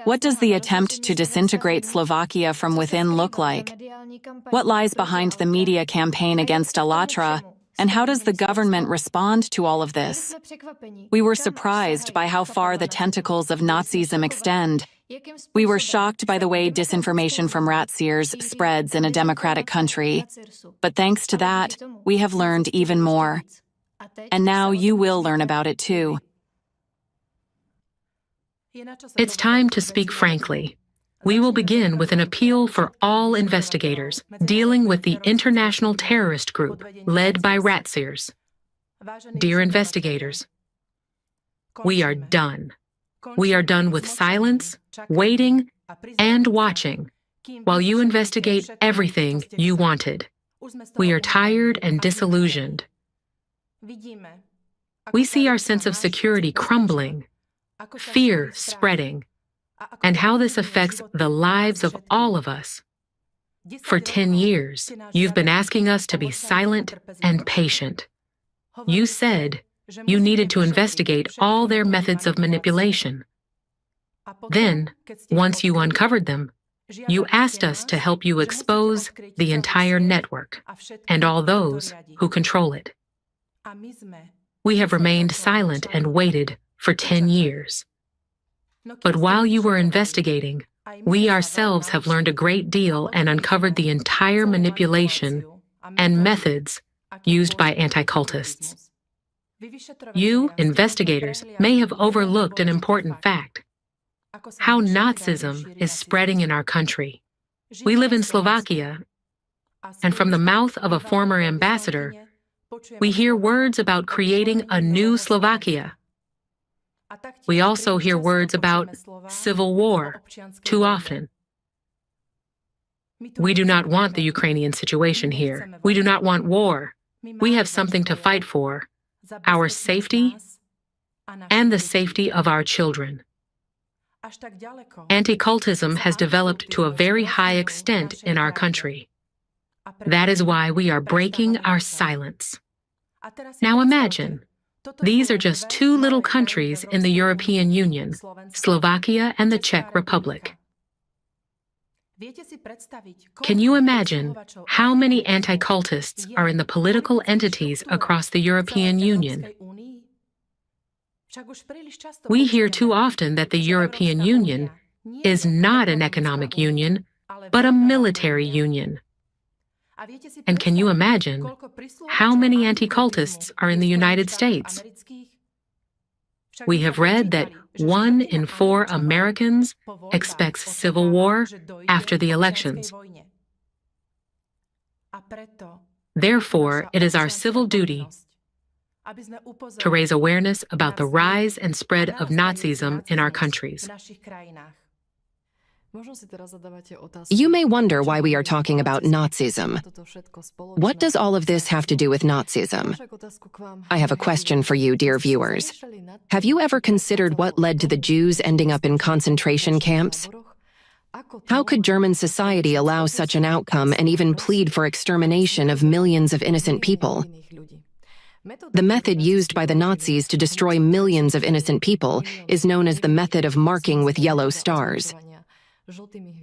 What does the attempt to disintegrate Slovakia from within look like? What lies behind the media campaign against ALLATRA, and how does the government respond to all of this? We were surprised by how far the tentacles of Nazism extend. We were shocked by the way disinformation from RACIRS spreads in a democratic country. But thanks to that, we have learned even more. And now you will learn about it too. It's time to speak frankly. We will begin with an appeal for all investigators dealing with the international terrorist group led by RACIRS. Dear investigators, we are done. We are done with silence, waiting, and watching while you investigate everything you wanted. We are tired and disillusioned. We see our sense of security crumbling, fear spreading, and how this affects the lives of all of us. For 10 years, you've been asking us to be silent and patient. You said you needed to investigate all their methods of manipulation. Then, once you uncovered them, you asked us to help you expose the entire network and all those who control it. We have remained silent and waited for 10 years. But while you were investigating, we ourselves have learned a great deal and uncovered the entire manipulation and methods used by anti-cultists. You, investigators, may have overlooked an important fact: how Nazism is spreading in our country. We live in Slovakia, and from the mouth of a former ambassador, we hear words about creating a new Slovakia. We also hear words about civil war too often. We do not want the Ukrainian situation here. We do not want war. We have something to fight for: our safety and the safety of our children. Anti-cultism has developed to a very high extent in our country. That is why we are breaking our silence. Now imagine, these are just two little countries in the European Union, Slovakia and the Czech Republic. Can you imagine how many anti-cultists are in the political entities across the European Union? We hear too often that the European Union is not an economic union, but a military union. And can you imagine how many anti-cultists are in the United States? We have read that 1 in 4 Americans expects civil war after the elections. Therefore, it is our civil duty to raise awareness about the rise and spread of Nazism in our countries. You may wonder why we are talking about Nazism. What does all of this have to do with Nazism? I have a question for you, dear viewers. Have you ever considered what led to the Jews ending up in concentration camps? How could German society allow such an outcome and even plead for extermination of millions of innocent people? The method used by the Nazis to destroy millions of innocent people is known as the method of marking with yellow stars.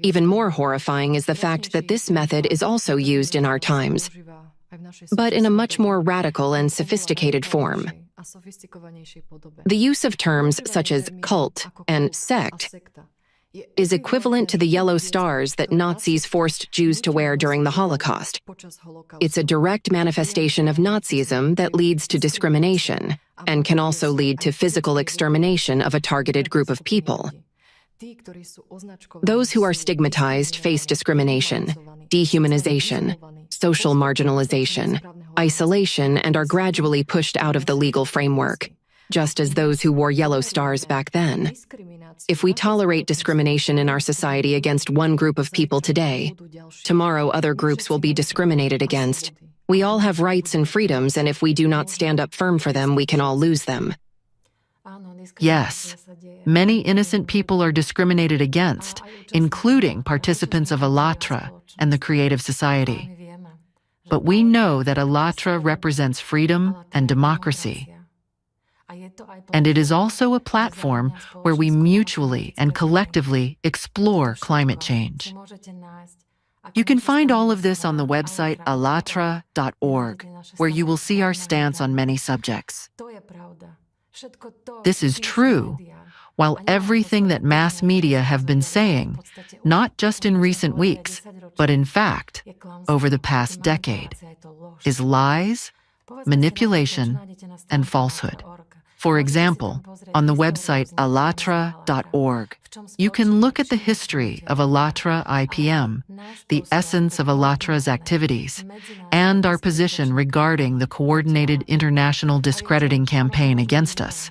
Even more horrifying is the fact that this method is also used in our times, but in a much more radical and sophisticated form. The use of terms such as cult and sect is equivalent to the yellow stars that Nazis forced Jews to wear during the Holocaust. It's a direct manifestation of Nazism that leads to discrimination and can also lead to physical extermination of a targeted group of people. Those who are stigmatized face discrimination, dehumanization, social marginalization, isolation, and are gradually pushed out of the legal framework, just as those who wore yellow stars back then. If we tolerate discrimination in our society against one group of people today, tomorrow other groups will be discriminated against. We all have rights and freedoms, and if we do not stand up firm for them, we can all lose them. Yes, many innocent people are discriminated against, including participants of ALLATRA and the Creative Society. But we know that ALLATRA represents freedom and democracy. And it is also a platform where we mutually and collectively explore climate change. You can find all of this on the website allatra.org, where you will see our stance on many subjects. This is true, while everything that mass media have been saying, not just in recent weeks, but in fact, over the past decade, is lies, manipulation, and falsehood. For example, on the website allatra.org, you can look at the history of ALLATRA IPM, the essence of ALLATRA's activities, and our position regarding the coordinated international discrediting campaign against us.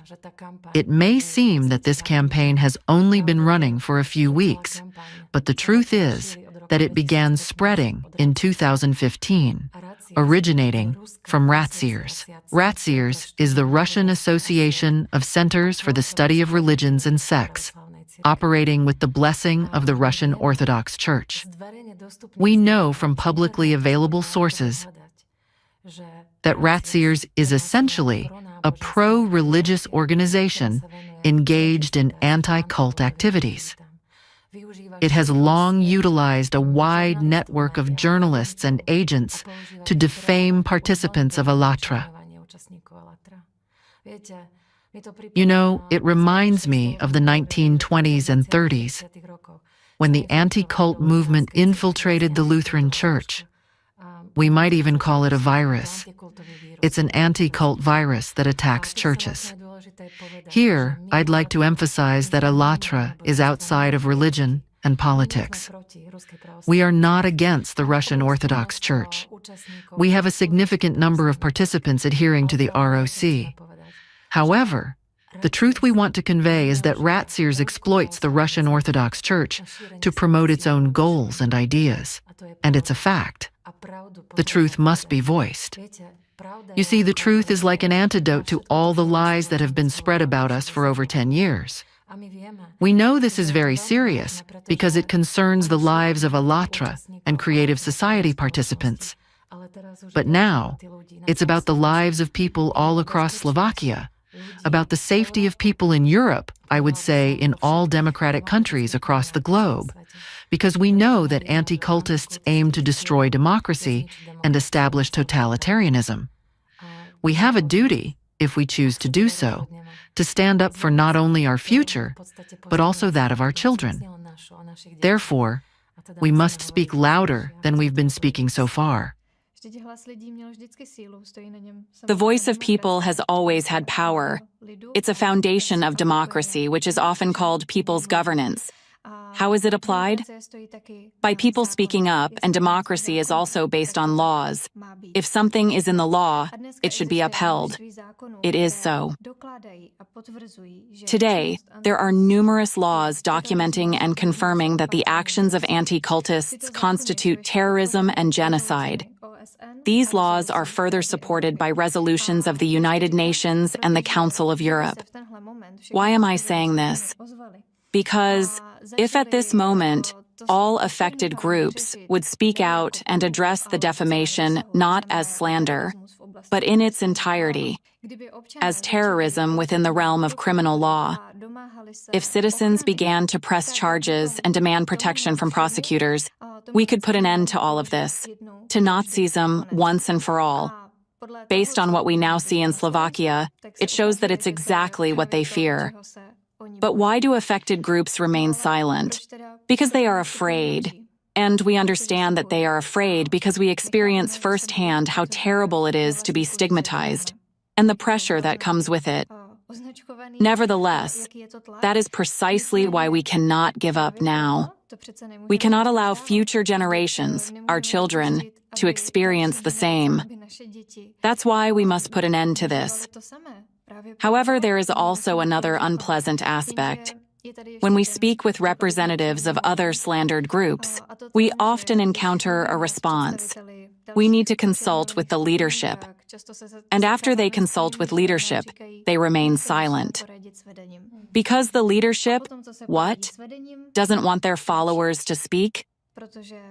It may seem that this campaign has only been running for a few weeks, but the truth is that it began spreading in 2015, originating from RACIRS. RACIRS is the Russian Association of Centers for the Study of Religions and Sects, operating with the blessing of the Russian Orthodox Church. We know from publicly available sources that RACIRS is essentially a pro-religious organization engaged in anti-cult activities. It has long utilized a wide network of journalists and agents to defame participants of ALLATRA. You know, it reminds me of the 1920s and 30s, when the anti-cult movement infiltrated the Lutheran Church. We might even call it a virus. It's an anti-cult virus that attacks churches. Here, I'd like to emphasize that ALLATRA is outside of religion and politics. We are not against the Russian Orthodox Church. We have a significant number of participants adhering to the ROC. However, the truth we want to convey is that RACIRS exploits the Russian Orthodox Church to promote its own goals and ideas, and it's a fact. The truth must be voiced. You see, the truth is like an antidote to all the lies that have been spread about us for over 10 years. We know this is very serious because it concerns the lives of ALLATRA and Creative Society participants. But now, it's about the lives of people all across Slovakia, about the safety of people in Europe, I would say in all democratic countries across the globe, because we know that anti-cultists aim to destroy democracy and establish totalitarianism. We have a duty, if we choose to do so, to stand up for not only our future, but also that of our children. Therefore, we must speak louder than we've been speaking so far. The voice of people has always had power. It's a foundation of democracy, which is often called people's governance. How is it applied? By people speaking up, and democracy is also based on laws. If something is in the law, it should be upheld. It is so. Today, there are numerous laws documenting and confirming that the actions of anti-cultists constitute terrorism and genocide. These laws are further supported by resolutions of the United Nations and the Council of Europe. Why am I saying this? Because if at this moment, all affected groups would speak out and address the defamation not as slander, but in its entirety, as terrorism within the realm of criminal law, if citizens began to press charges and demand protection from prosecutors, we could put an end to all of this, to Nazism once and for all. Based on what we now see in Slovakia, it shows that it's exactly what they fear. But why do affected groups remain silent? Because they are afraid. And we understand that they are afraid because we experience firsthand how terrible it is to be stigmatized, and the pressure that comes with it. Nevertheless, that is precisely why we cannot give up now. We cannot allow future generations, our children, to experience the same. That's why we must put an end to this. However, there is also another unpleasant aspect. When we speak with representatives of other slandered groups, we often encounter a response. We need to consult with the leadership. And after they consult with leadership, they remain silent. Because the leadership, what? Doesn't want their followers to speak?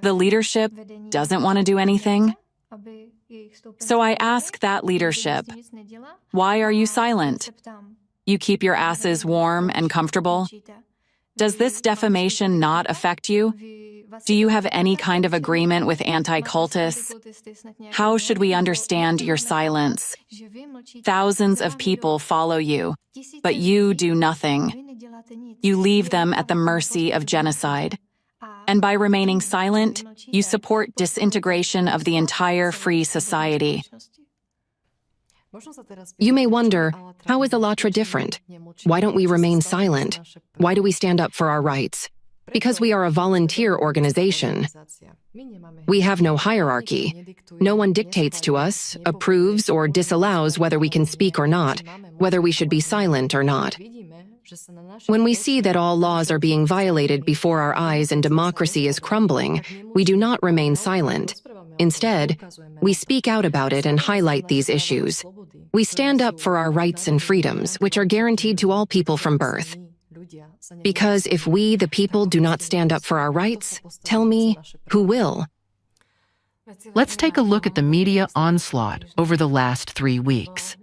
The leadership doesn't want to do anything? So I ask that leadership, why are you silent? You keep your asses warm and comfortable? Does this defamation not affect you? Do you have any kind of agreement with anti-cultists? How should we understand your silence? Thousands of people follow you, but you do nothing. You leave them at the mercy of genocide. And by remaining silent, you support disintegration of the entire free society. You may wonder, how is ALLATRA different? Why don't we remain silent? Why do we stand up for our rights? Because we are a volunteer organization. We have no hierarchy. No one dictates to us, approves or disallows whether we can speak or not, whether we should be silent or not. When we see that all laws are being violated before our eyes and democracy is crumbling, we do not remain silent. Instead, we speak out about it and highlight these issues. We stand up for our rights and freedoms, which are guaranteed to all people from birth. Because if we, the people, do not stand up for our rights, tell me, who will? Let's take a look at the media onslaught over the last 3 weeks.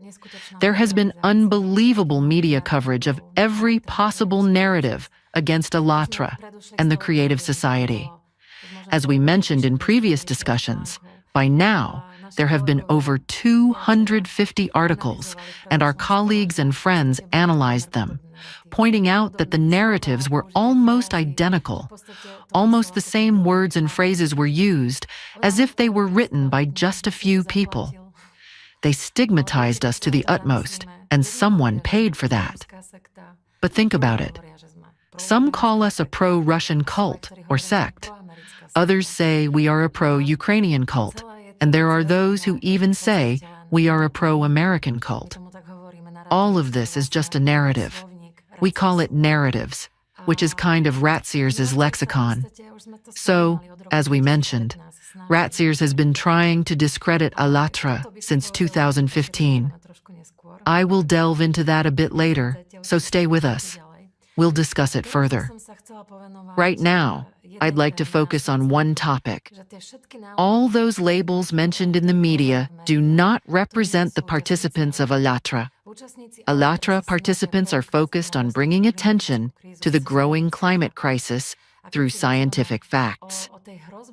There has been unbelievable media coverage of every possible narrative against ALLATRA and the creative society. As we mentioned in previous discussions, by now, there have been over 250 articles, and our colleagues and friends analyzed them, pointing out that the narratives were almost identical. Almost the same words and phrases were used, as if they were written by just a few people. They stigmatized us to the utmost, and someone paid for that. But think about it. Some call us a pro-Russian cult or sect. Others say we are a pro-Ukrainian cult, and there are those who even say we are a pro-American cult. All of this is just a narrative. We call it narratives, which is kind of RACIRS' lexicon. So, as we mentioned, RACIRS has been trying to discredit ALLATRA since 2015. I will delve into that a bit later, so stay with us. We'll discuss it further. Right now, I'd like to focus on one topic. All those labels mentioned in the media do not represent the participants of ALLATRA. ALLATRA participants are focused on bringing attention to the growing climate crisis through scientific facts.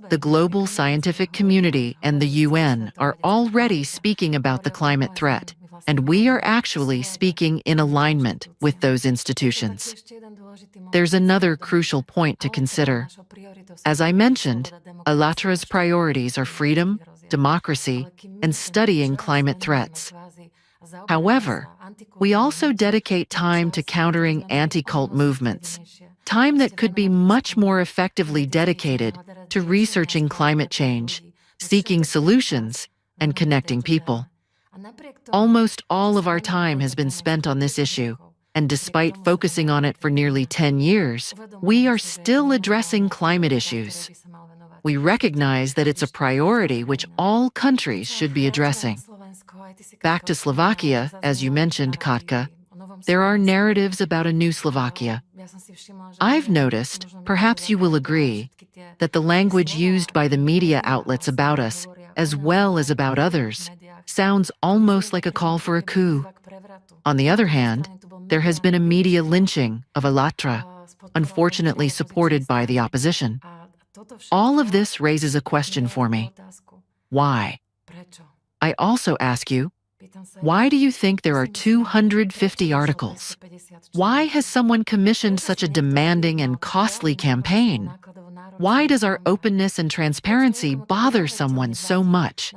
The global scientific community and the UN are already speaking about the climate threat, and we are actually speaking in alignment with those institutions. There's another crucial point to consider. As I mentioned, ALLATRA's priorities are freedom, democracy, and studying climate threats. However, we also dedicate time to countering anti-cult movements, time that could be much more effectively dedicated to researching climate change, seeking solutions, and connecting people. Almost all of our time has been spent on this issue, and despite focusing on it for nearly 10 years, we are still addressing climate issues. We recognize that it's a priority which all countries should be addressing. Back to Slovakia, as you mentioned, Katka, there are narratives about a new Slovakia. I've noticed, perhaps you will agree, that the language used by the media outlets about us, as well as about others, sounds almost like a call for a coup. On the other hand, there has been a media lynching of ALLATRA, unfortunately supported by the opposition. All of this raises a question for me. Why? I also ask you, why do you think there are 250 articles? Why has someone commissioned such a demanding and costly campaign? Why does our openness and transparency bother someone so much?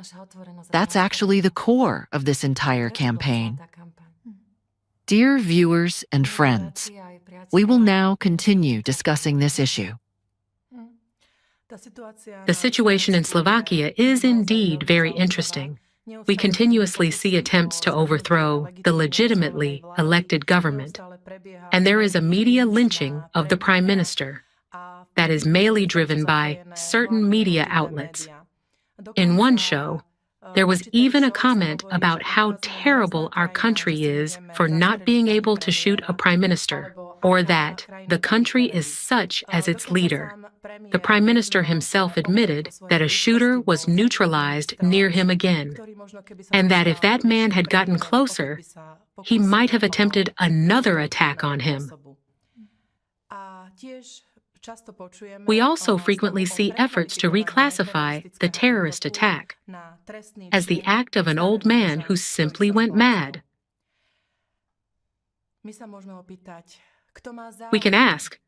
That's actually the core of this entire campaign. Dear viewers and friends, we will now continue discussing this issue. The situation in Slovakia is indeed very interesting. We continuously see attempts to overthrow the legitimately elected government, and there is a media lynching of the Prime Minister that is mainly driven by certain media outlets. In one show, there was even a comment about how terrible our country is for not being able to shoot a prime minister. or that the country is such as its leader. The Prime Minister himself admitted that a shooter was neutralized near him again, and that if that man had gotten closer, he might have attempted another attack on him. We also frequently see efforts to reclassify the terrorist attack as the act of an old man who simply went mad. We can ask,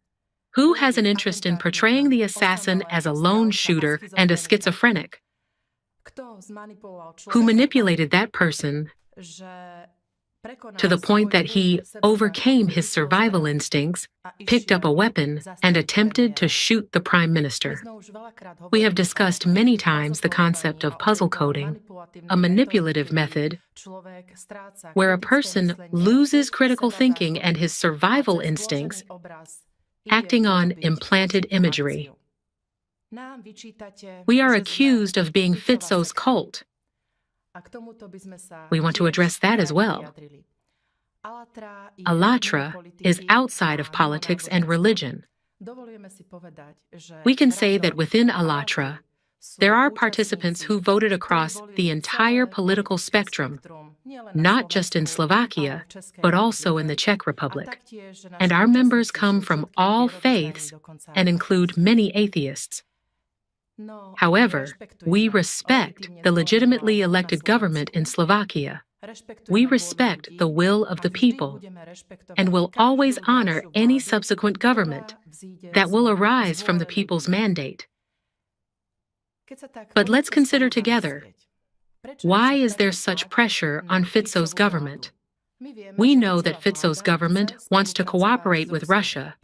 who has an interest in portraying the assassin as a lone shooter and a schizophrenic? Who manipulated that person to the point that he overcame his survival instincts, picked up a weapon, and attempted to shoot the Prime Minister? We have discussed many times the concept of puzzle coding, a manipulative method where a person loses critical thinking and his survival instincts, acting on implanted imagery. We are accused of being Fitzo's cult. We want to address that as well. ALLATRA is outside of politics and religion. We can say that within ALLATRA, there are participants who voted across the entire political spectrum, not just in Slovakia, but also in the Czech Republic. And our members come from all faiths and include many atheists. However, we respect the legitimately elected government in Slovakia. We respect the will of the people and will always honor any subsequent government that will arise from the people's mandate. But let's consider together, why is there such pressure on Fitzo's government? We know that Fitzo's government wants to cooperate with Russia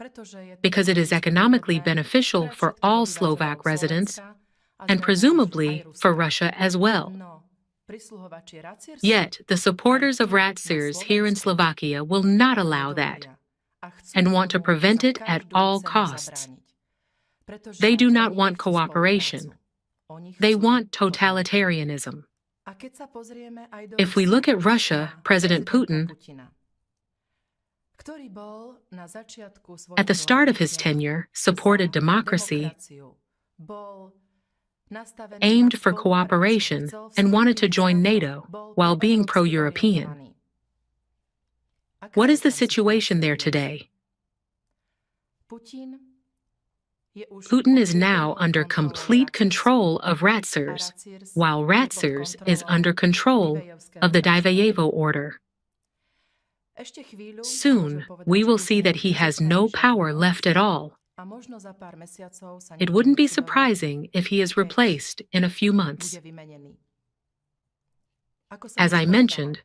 because it is economically beneficial for all Slovak residents and presumably for Russia as well. Yet, the supporters of RACIRS here in Slovakia will not allow that and want to prevent it at all costs. They do not want cooperation. They want totalitarianism. If we look at Russia, President Putin, at the start of his tenure, supported democracy, aimed for cooperation, and wanted to join NATO while being pro-European. What is the situation there today? Putin is now under complete control of RACIRS, while RACIRS is under control of the Diveyevo order. Soon, we will see that he has no power left at all. It wouldn't be surprising if he is replaced in a few months. As I mentioned,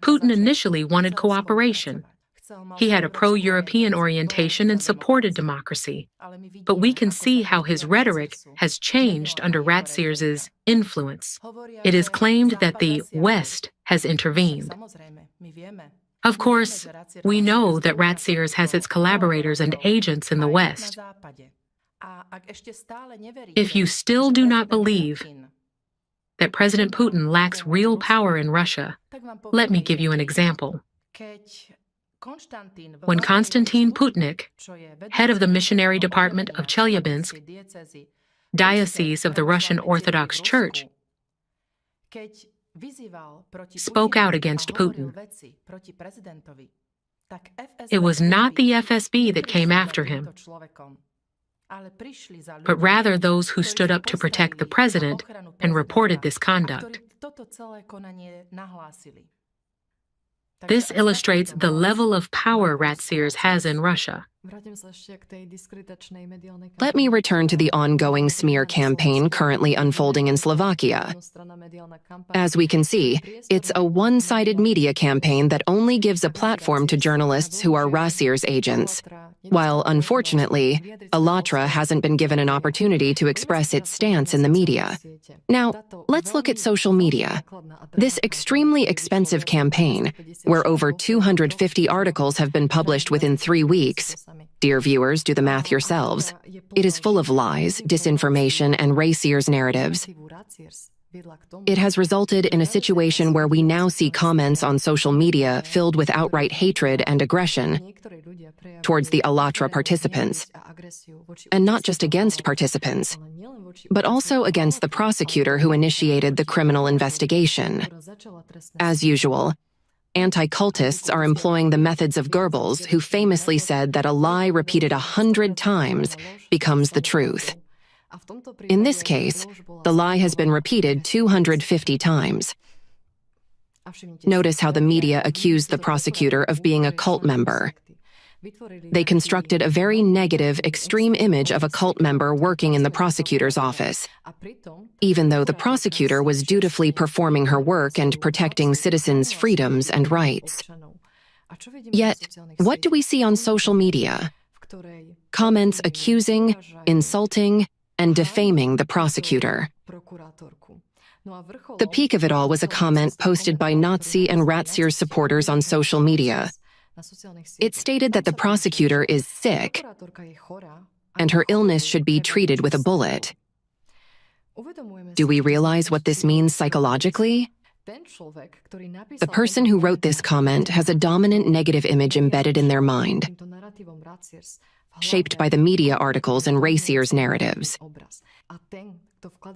Putin initially wanted cooperation. He had a pro-European orientation and supported democracy. But we can see how his rhetoric has changed under RACIRS' influence. It is claimed that the West has intervened. Of course, we know that RACIRS has its collaborators and agents in the West. If you still do not believe that President Putin lacks real power in Russia, let me give you an example. When Konstantin Putnik, head of the missionary department of Chelyabinsk, diocese of the Russian Orthodox Church, spoke out against Putin, it was not the FSB that came after him, but rather those who stood up to protect the president and reported this conduct. This illustrates the level of power RACIRS has in Russia. Let me return to the ongoing smear campaign currently unfolding in Slovakia. As we can see, it's a one-sided media campaign that only gives a platform to journalists who are RACIRS agents, while, unfortunately, ALLATRA hasn't been given an opportunity to express its stance in the media. Now, let's look at social media. This extremely expensive campaign, where over 250 articles have been published within 3 weeks, dear viewers, do the math yourselves. It is full of lies, disinformation, and RACIRS narratives. It has resulted in a situation where we now see comments on social media filled with outright hatred and aggression towards the ALLATRA participants, and not just against participants, but also against the prosecutor who initiated the criminal investigation. As usual, anti-cultists are employing the methods of Goebbels, who famously said that a lie repeated 100 times becomes the truth. In this case, the lie has been repeated 250 times. Notice how the media accused the prosecutor of being a cult member. They constructed a very negative, extreme image of a cult member working in the prosecutor's office, even though the prosecutor was dutifully performing her work and protecting citizens' freedoms and rights. Yet, what do we see on social media? Comments accusing, insulting, and defaming the prosecutor. The peak of it all was a comment posted by Nazi and RACIRS supporters on social media. It stated that the prosecutor is sick, and her illness should be treated with a bullet. Do we realize what this means psychologically? The person who wrote this comment has a dominant negative image embedded in their mind, shaped by the media articles and RACIRS narratives.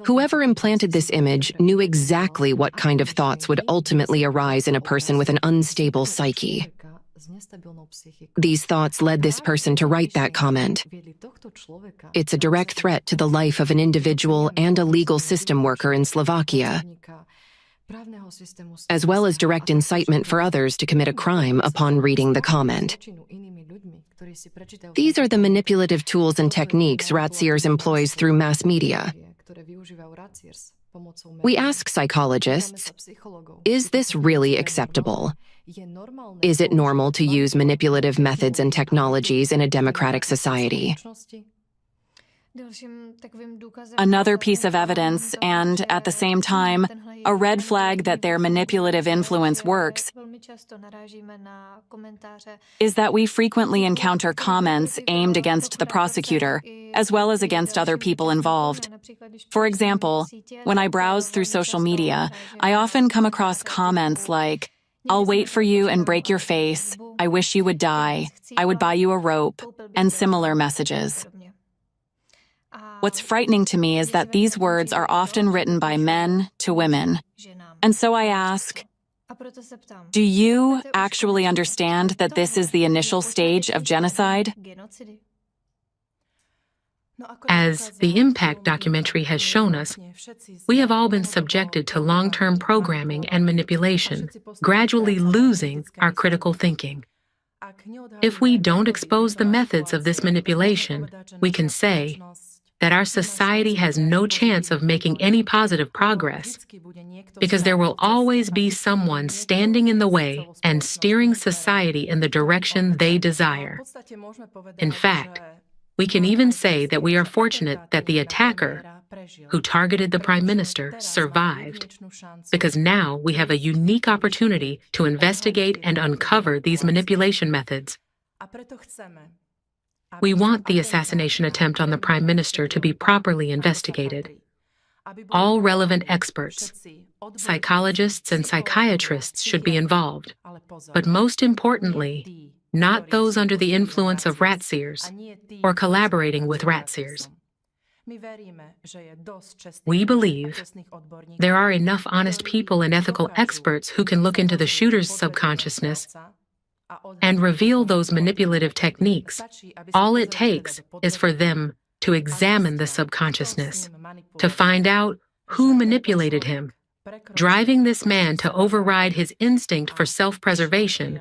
Whoever implanted this image knew exactly what kind of thoughts would ultimately arise in a person with an unstable psyche. These thoughts led this person to write that comment. It's a direct threat to the life of an individual and a legal system worker in Slovakia, as well as direct incitement for others to commit a crime upon reading the comment. These are the manipulative tools and techniques RACIRS employs through mass media. We ask psychologists, is this really acceptable? Is it normal to use manipulative methods and technologies in a democratic society? Another piece of evidence, and at the same time, a red flag that their manipulative influence works, is that we frequently encounter comments aimed against the prosecutor, as well as against other people involved. For example, when I browse through social media, I often come across comments like, "I'll wait for you and break your face," "I wish you would die," "I would buy you a rope," and similar messages. What's frightening to me is that these words are often written by men to women. And so I ask, do you actually understand that this is the initial stage of genocide? As the Impact documentary has shown us, we have all been subjected to long-term programming and manipulation, gradually losing our critical thinking. If we don't expose the methods of this manipulation, we can say that our society has no chance of making any positive progress, because there will always be someone standing in the way and steering society in the direction they desire. In fact, we can even say that we are fortunate that the attacker, who targeted the Prime Minister, survived, because now we have a unique opportunity to investigate and uncover these manipulation methods. We want the assassination attempt on the Prime Minister to be properly investigated. All relevant experts, psychologists and psychiatrists should be involved, but most importantly, not those under the influence of RACIRS or collaborating with RACIRS. We believe there are enough honest people and ethical experts who can look into the shooter's subconsciousness and reveal those manipulative techniques. All it takes is for them to examine the subconsciousness, to find out who manipulated him, driving this man to override his instinct for self-preservation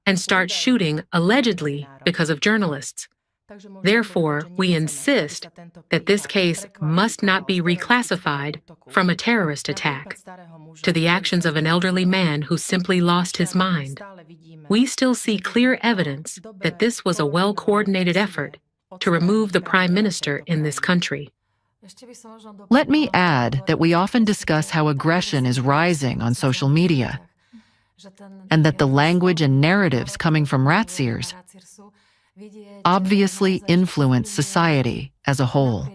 and start shooting allegedly because of journalists. Therefore, we insist that this case must not be reclassified from a terrorist attack to the actions of an elderly man who simply lost his mind. We still see clear evidence that this was a well-coordinated effort to remove the Prime Minister in this country. Let me add that we often discuss how aggression is rising on social media, and that the language and narratives coming from RACIRS obviously influence society as a whole.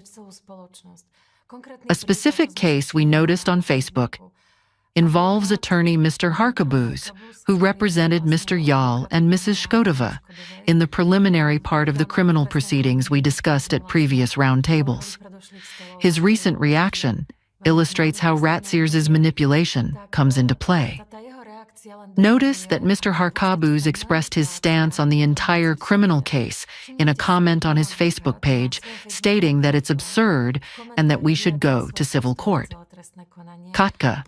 A specific case we noticed on Facebook involves attorney Mr. Harkabuz, who represented Mr. Yal and Mrs. Shkodova in the preliminary part of the criminal proceedings we discussed at previous roundtables. His recent reaction illustrates how RACIRS' manipulation comes into play. Notice that Mr. Harkabuz expressed his stance on the entire criminal case in a comment on his Facebook page, stating that it's absurd and that we should go to civil court. Katka,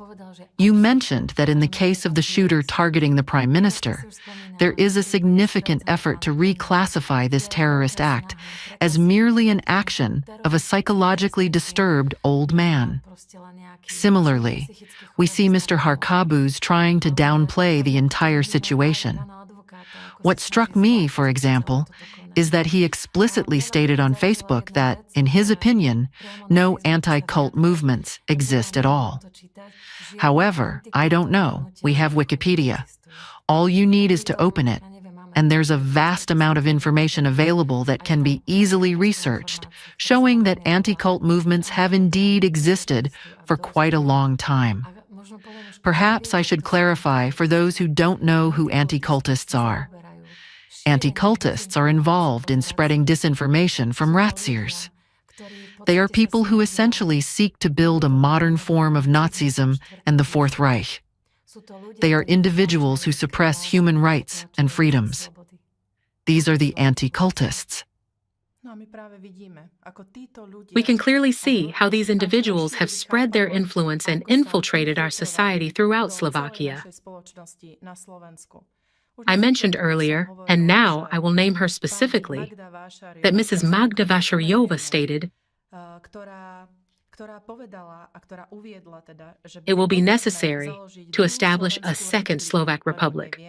you mentioned that in the case of the shooter targeting the Prime Minister, there is a significant effort to reclassify this terrorist act as merely an action of a psychologically disturbed old man. Similarly, we see Mr. Harkabuz trying to downplay the entire situation. What struck me, for example, is that he explicitly stated on Facebook that, in his opinion, no anti-cult movements exist at all. However, I don't know. We have Wikipedia. All you need is to open it, and there's a vast amount of information available that can be easily researched, showing that anti-cult movements have indeed existed for quite a long time. Perhaps I should clarify for those who don't know who anti-cultists are. Anti-cultists are involved in spreading disinformation from RACIRS. They are people who essentially seek to build a modern form of Nazism and the Fourth Reich. They are individuals who suppress human rights and freedoms. These are the anti-cultists. We can clearly see how these individuals have spread their influence and infiltrated our society throughout Slovakia. I mentioned earlier, and now I will name her specifically, that Mrs. Magda Vašáriová stated, "It will be necessary to establish a second Slovak Republic,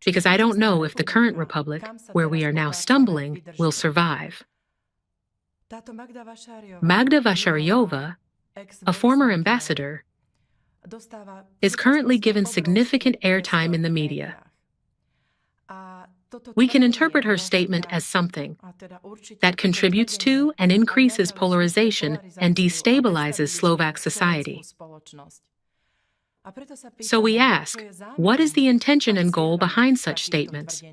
because I don't know if the current republic, where we are now stumbling, will survive." Magda Vašáriová, a former ambassador, is currently given significant airtime in the media. We can interpret her statement as something that contributes to and increases polarization and destabilizes Slovak society. So we ask, what is the intention and goal behind such statements?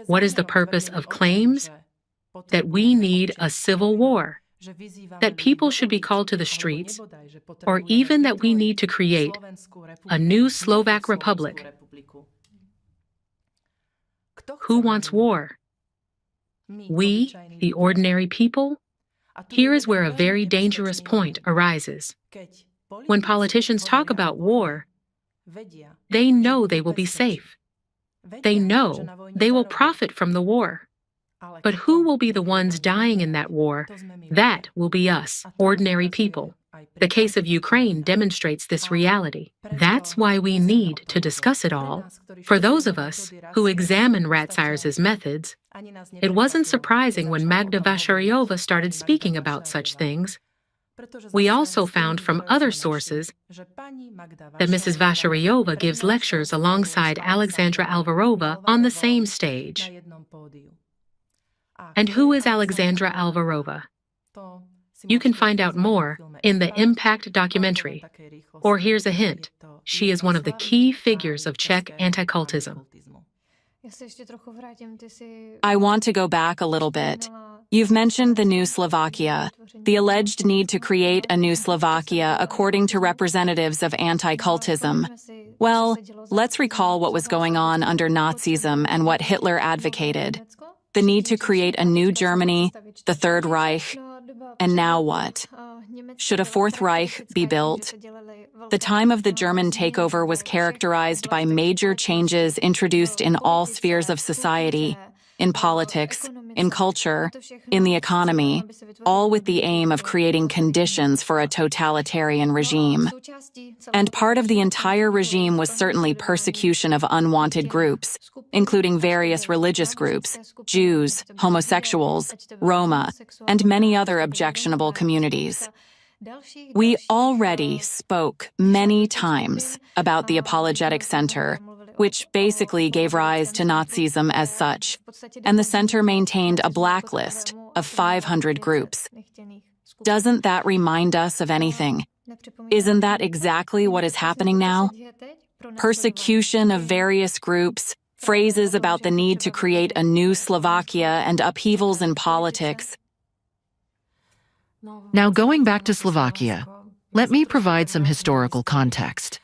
What is the purpose of claims that we need a civil war, that people should be called to the streets, or even that we need to create a new Slovak Republic? Who wants war? We, the ordinary people? Here is where a very dangerous point arises. When politicians talk about war, they know they will be safe. They know they will profit from the war. But who will be the ones dying in that war? That will be us, ordinary people. The case of Ukraine demonstrates this reality. That's why we need to discuss it all. For those of us who examine RACIRS' methods, it wasn't surprising when Magda Vašáriová started speaking about such things. We also found from other sources that Mrs. Vašáriová gives lectures alongside Alexandra Alvarova on the same stage. And who is Alexandra Alvarova? You can find out more in the Impact documentary. Or here's a hint. She is one of the key figures of Czech anti-cultism. I want to go back a little bit. You've mentioned the new Slovakia, the alleged need to create a new Slovakia according to representatives of anti-cultism. Well, let's recall what was going on under Nazism and what Hitler advocated. The need to create a new Germany, the Third Reich, and now what? Should a Fourth Reich be built? The time of the German takeover was characterized by major changes introduced in all spheres of society, in politics, in culture, in the economy, all with the aim of creating conditions for a totalitarian regime. And part of the entire regime was certainly persecution of unwanted groups, including various religious groups, Jews, homosexuals, Roma, and many other objectionable communities. We already spoke many times about the Apologetic Center, which basically gave rise to Nazism as such, and the center maintained a blacklist of 500 groups. Doesn't that remind us of anything? Isn't that exactly what is happening now? Persecution of various groups, phrases about the need to create a new Slovakia, and upheavals in politics. Now, going back to Slovakia, let me provide some historical context.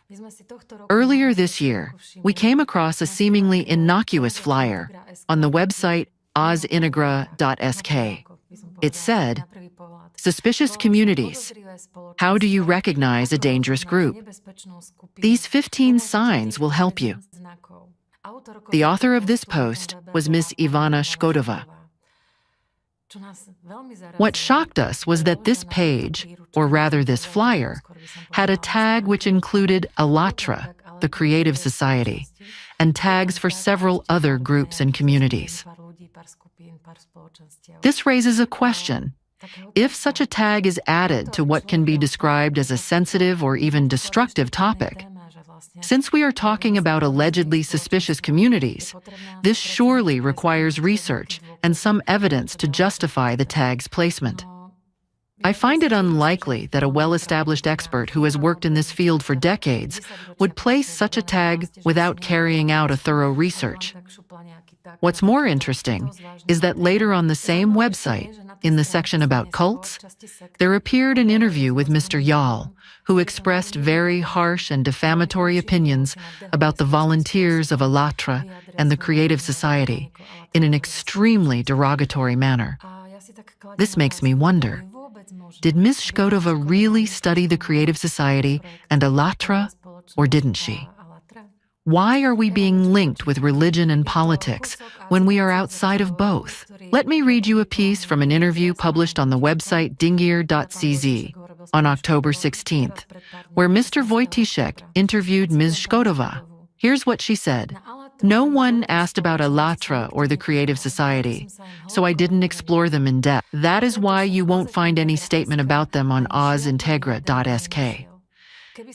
Earlier this year, we came across a seemingly innocuous flyer on the website ozintegra.sk. It said, "Suspicious communities. How do you recognize a dangerous group? These 15 signs will help you." The author of this post was Ms. Ivana Škodová. What shocked us was that this page, or rather this flyer, had a tag which included ALLATRA, the Creative Society, and tags for several other groups and communities. This raises a question. If such a tag is added to what can be described as a sensitive or even destructive topic, since we are talking about allegedly suspicious communities, this surely requires research and some evidence to justify the tag's placement. I find it unlikely that a well-established expert who has worked in this field for decades would place such a tag without carrying out a thorough research. What's more interesting is that later on the same website, in the section about cults, there appeared an interview with Mr. Yall, who expressed very harsh and defamatory opinions about the volunteers of ALLATRA and the Creative Society in an extremely derogatory manner. This makes me wonder, did Ms. Škodová really study the Creative Society and ALLATRA, or didn't she? Why are we being linked with religion and politics when we are outside of both? Let me read you a piece from an interview published on the website dingier.cz on October 16th, where Mr. Wojciech interviewed Ms. Škodová. Here's what she said. "No one asked about ALLATRA or the Creative Society, so I didn't explore them in depth. That is why you won't find any statement about them on ozintegra.sk.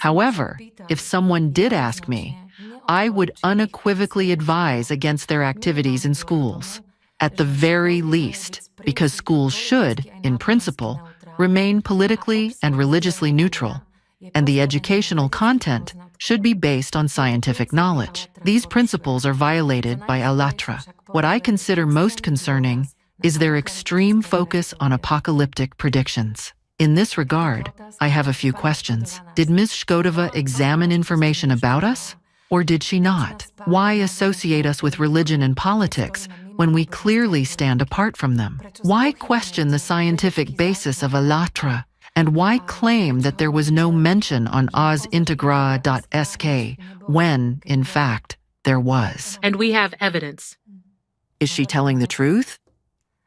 However, if someone did ask me, I would unequivocally advise against their activities in schools, at the very least, because schools should, in principle, remain politically and religiously neutral, and the educational content should be based on scientific knowledge. These principles are violated by ALLATRA. What I consider most concerning is their extreme focus on apocalyptic predictions. In this regard, I have a few questions. Did Ms. Škodová examine information about us? Or did she not? Why associate us with religion and politics when we clearly stand apart from them? Why question the scientific basis of ALLATRA? And why claim that there was no mention on ozintegra.sk when, in fact, there was? And we have evidence. Is she telling the truth?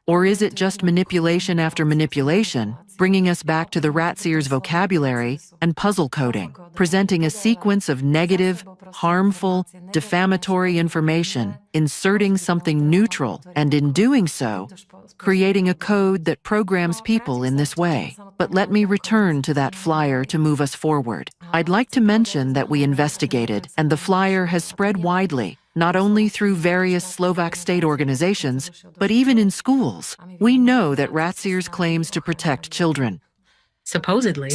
Or is it just manipulation after manipulation, bringing us back to the RACIRS vocabulary and puzzle coding, presenting a sequence of negative, harmful, defamatory information, inserting something neutral, and in doing so, creating a code that programs people in this way? But let me return to that flyer to move us forward. I'd like to mention that we investigated, and the flyer has spread widely, not only through various Slovak state organizations, but even in schools. We know that RACIRS claims to protect children. Supposedly.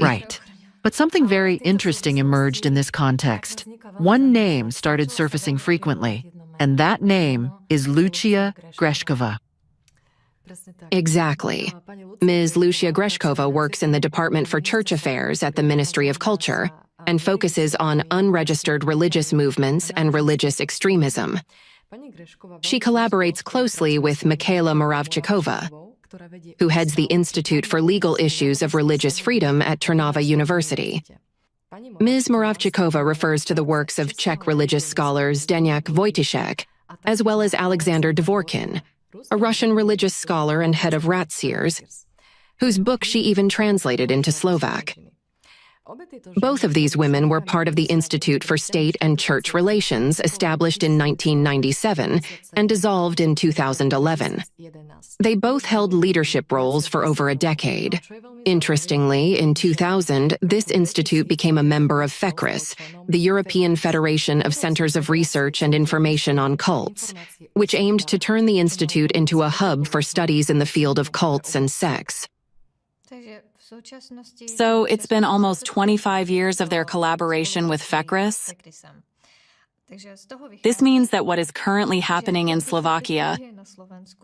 Right. But something very interesting emerged in this context. One name started surfacing frequently, and that name is Lucia Grešková. Exactly. Ms. Lucia Grešková works in the Department for Church Affairs at the Ministry of Culture and focuses on unregistered religious movements and religious extremism. She collaborates closely with Michaela Moravčíková, who heads the Institute for Legal Issues of Religious Freedom at Trnava University. Ms. Moravčíková refers to the works of Czech religious scholars Zdeněk Wojciech, as well as Alexander Dvorkin, a Russian religious scholar and head of RACIRS, whose book she even translated into Slovak. Both of these women were part of the Institute for State and Church Relations, established in 1997 and dissolved in 2011. They both held leadership roles for over a decade. Interestingly, in 2000, this institute became a member of FECRIS, the European Federation of Centers of Research and Information on Cults, which aimed to turn the institute into a hub for studies in the field of cults and sex. So it's been almost 25 years of their collaboration with FECRIS. This means that what is currently happening in Slovakia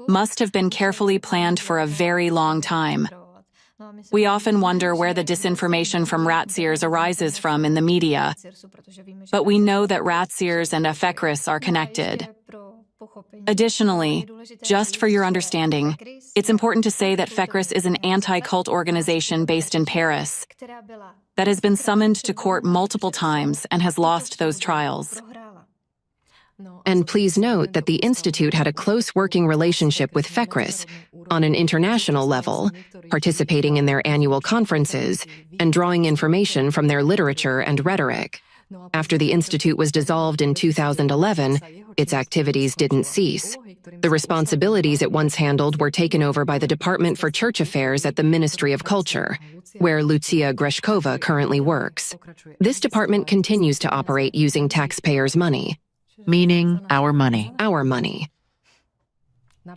must have been carefully planned for a very long time. We often wonder where the disinformation from RACIRS arises from in the media, but we know that RACIRS and FECRIS are connected. Additionally, just for your understanding, it's important to say that FECRIS is an anti-cult organization based in Paris that has been summoned to court multiple times and has lost those trials. And please note that the Institute had a close working relationship with FECRIS on an international level, participating in their annual conferences and drawing information from their literature and rhetoric. After the Institute was dissolved in 2011, its activities didn't cease. The responsibilities it once handled were taken over by the Department for Church Affairs at the Ministry of Culture, where Lucia Greshkova currently works. This department continues to operate using taxpayers' money. Meaning our money. Our money.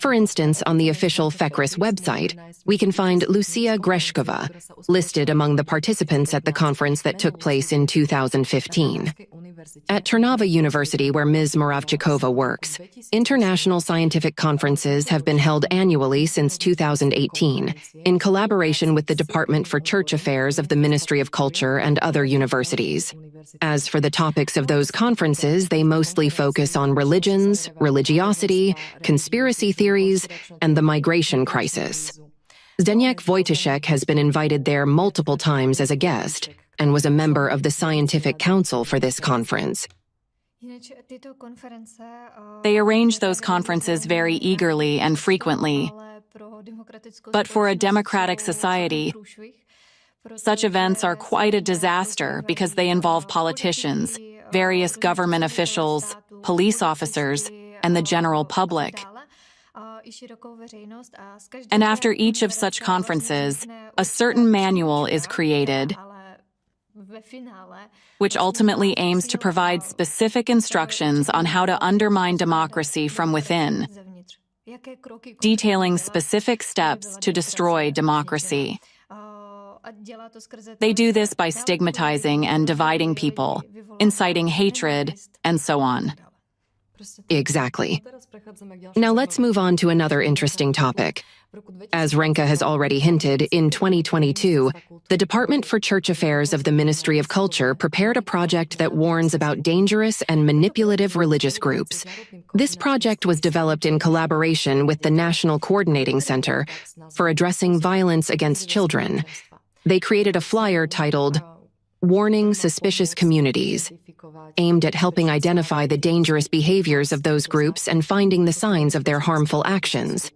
For instance, on the official FECRIS website, we can find Lucia Greshkova listed among the participants at the conference that took place in 2015. At Trnava University, where Ms. Moravchikova works, international scientific conferences have been held annually since 2018, in collaboration with the Department for Church Affairs of the Ministry of Culture and other universities. As for the topics of those conferences, they mostly focus on religions, religiosity, conspiracy theories, and the migration crisis. Zdeněk Wojtyszek has been invited there multiple times as a guest and was a member of the Scientific Council for this conference. They arrange those conferences very eagerly and frequently. But for a democratic society, such events are quite a disaster because they involve politicians, various government officials, police officers, and the general public. And after each of such conferences, a certain manual is created, which ultimately aims to provide specific instructions on how to undermine democracy from within, detailing specific steps to destroy democracy. They do this by stigmatizing and dividing people, inciting hatred, and so on. Exactly. Now let's move on to another interesting topic. As Renka has already hinted, in 2022, the Department for Church Affairs of the Ministry of Culture prepared a project that warns about dangerous and manipulative religious groups. This project was developed in collaboration with the National Coordinating Center for Addressing Violence Against Children. They created a flyer titled, "Warning Suspicious Communities," aimed at helping identify the dangerous behaviors of those groups and finding the signs of their harmful actions.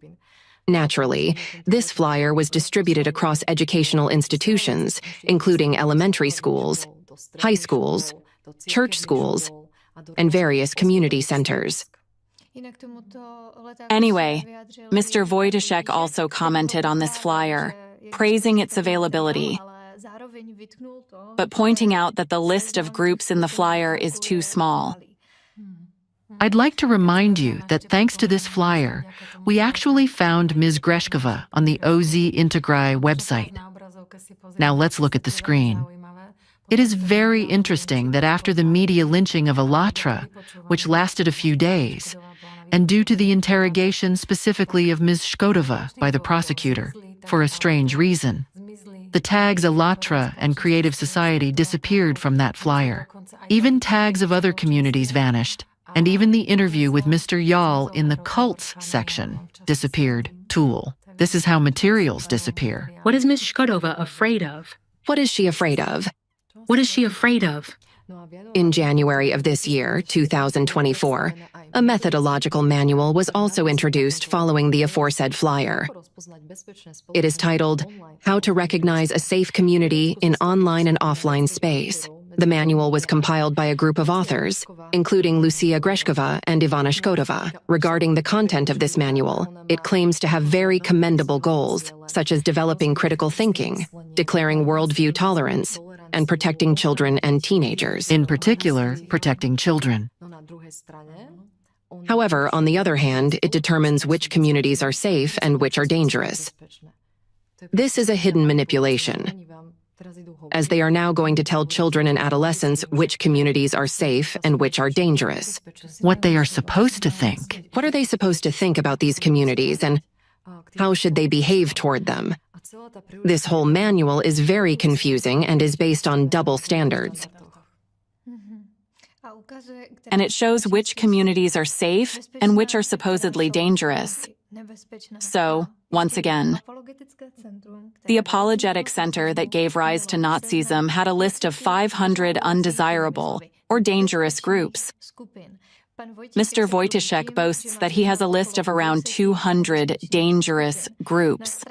Naturally, this flyer was distributed across educational institutions, including elementary schools, high schools, church schools, and various community centers. Anyway, Mr. Wojtyszek also commented on this flyer, praising its availability, but pointing out that the list of groups in the flyer is too small. I'd like to remind you that thanks to this flyer, we actually found Ms. Greshkova on the OZ Integrai website. Now let's look at the screen. It is very interesting that after the media lynching of ALLATRA, which lasted a few days, and due to the interrogation specifically of Ms. Shkodova by the prosecutor, for a strange reason, the tags ALLATRA and Creative Society disappeared from that flyer. Even tags of other communities vanished, and even the interview with Mr. Yal in the cults section disappeared. Tool. This is how materials disappear. What is Ms. Shkodova afraid of? What is she afraid of? What is she afraid of? In January of this year, 2024, a methodological manual was also introduced following the aforesaid flyer. It is titled, "How to Recognize a Safe Community in Online and Offline Space." The manual was compiled by a group of authors, including Lucia Greshkova and Ivana Shkodova. Regarding the content of this manual, it claims to have very commendable goals, such as developing critical thinking, declaring worldview tolerance, and protecting children and teenagers. In particular, protecting children. However, on the other hand, it determines which communities are safe and which are dangerous. This is a hidden manipulation, as they are now going to tell children and adolescents which communities are safe and which are dangerous. What they are supposed to think. What are they supposed to think about these communities, and how should they behave toward them? This whole manual is very confusing and is based on double standards. And it shows which communities are safe and which are supposedly dangerous. So, once again, the Apologetic Center that gave rise to Nazism had a list of 500 undesirable or dangerous groups. Mr. Wojtyszek boasts that he has a list of around 200 dangerous groups.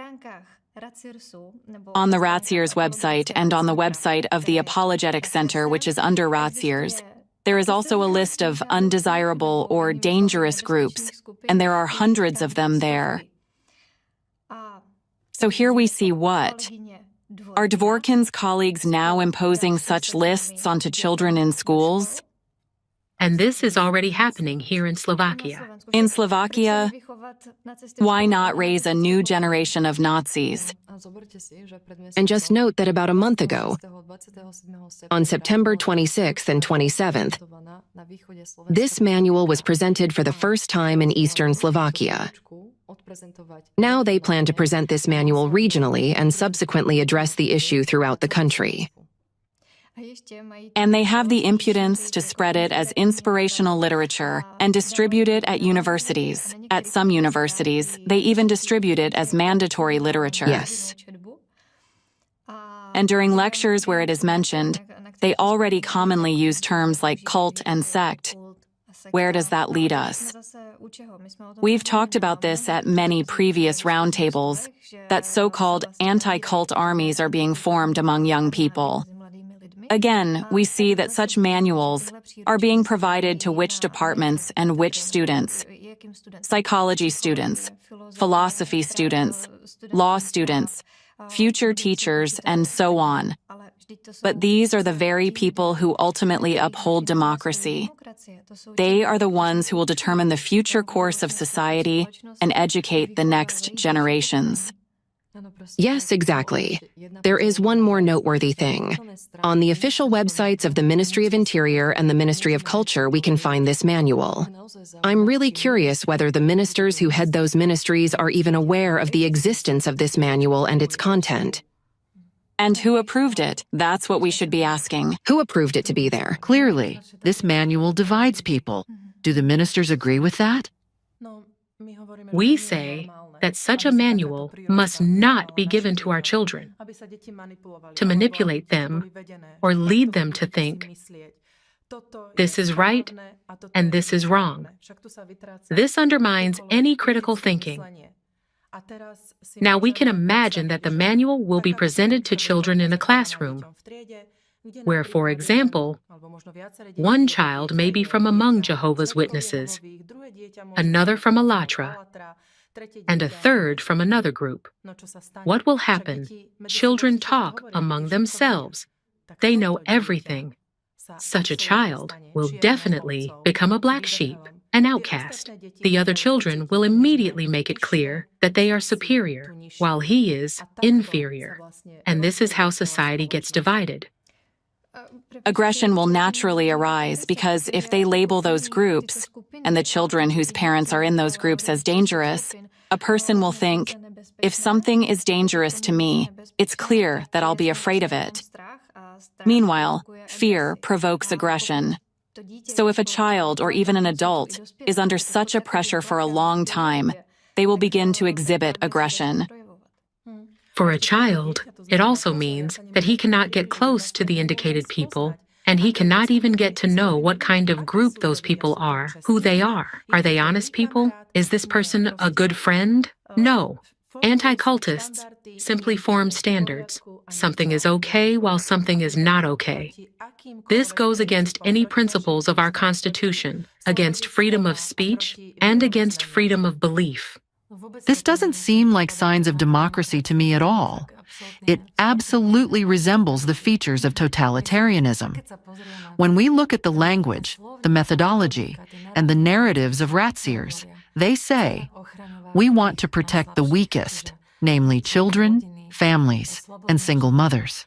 On the RACIRS website and on the website of the Apologetic Center, which is under RACIRS, there is also a list of undesirable or dangerous groups, and there are hundreds of them there. So here we see what? Are Dworkin's colleagues now imposing such lists onto children in schools? And this is already happening here in Slovakia. In Slovakia, why not raise a new generation of Nazis? And just note that about a month ago, on September 26th and 27th, this manual was presented for the first time in eastern Slovakia. Now they plan to present this manual regionally and subsequently address the issue throughout the country. And they have the impudence to spread it as inspirational literature and distribute it at universities. At some universities, they even distribute it as mandatory literature. Yes. And during lectures where it is mentioned, they already commonly use terms like cult and sect. Where does that lead us? We've talked about this at many previous roundtables, that so-called anti-cult armies are being formed among young people. Again, we see that such manuals are being provided to which departments and which students. Psychology students, philosophy students, law students, future teachers, and so on. But these are the very people who ultimately uphold democracy. They are the ones who will determine the future course of society and educate the next generations. Yes, exactly. There is one more noteworthy thing. On the official websites of the Ministry of Interior and the Ministry of Culture, we can find this manual. I'm really curious whether the ministers who head those ministries are even aware of the existence of this manual and its content. And who approved it? That's what we should be asking. Who approved it to be there? Clearly, this manual divides people. Do the ministers agree with that? We say that such a manual must not be given to our children to manipulate them or lead them to think, this is right and this is wrong. This undermines any critical thinking. Now we can imagine that the manual will be presented to children in a classroom, where, for example, one child may be from among Jehovah's Witnesses, another from ALLATRA, and a third from another group. What will happen? Children talk among themselves. They know everything. Such a child will definitely become a black sheep, an outcast. The other children will immediately make it clear that they are superior, while he is inferior. And this is how society gets divided. Aggression will naturally arise because if they label those groups, and the children whose parents are in those groups as dangerous, a person will think, if something is dangerous to me, it's clear that I'll be afraid of it. Meanwhile, fear provokes aggression. So if a child or even an adult is under such a pressure for a long time, they will begin to exhibit aggression. For a child, it also means that he cannot get close to the indicated people, and he cannot even get to know what kind of group those people are, who they are. Are they honest people? Is this person a good friend? No. Anti-cultists simply form standards. Something is okay while something is not okay. This goes against any principles of our Constitution, against freedom of speech, and against freedom of belief. This doesn't seem like signs of democracy to me at all. It absolutely resembles the features of totalitarianism. When we look at the language, the methodology, and the narratives of RACIRS, they say, we want to protect the weakest, namely children, families, and single mothers.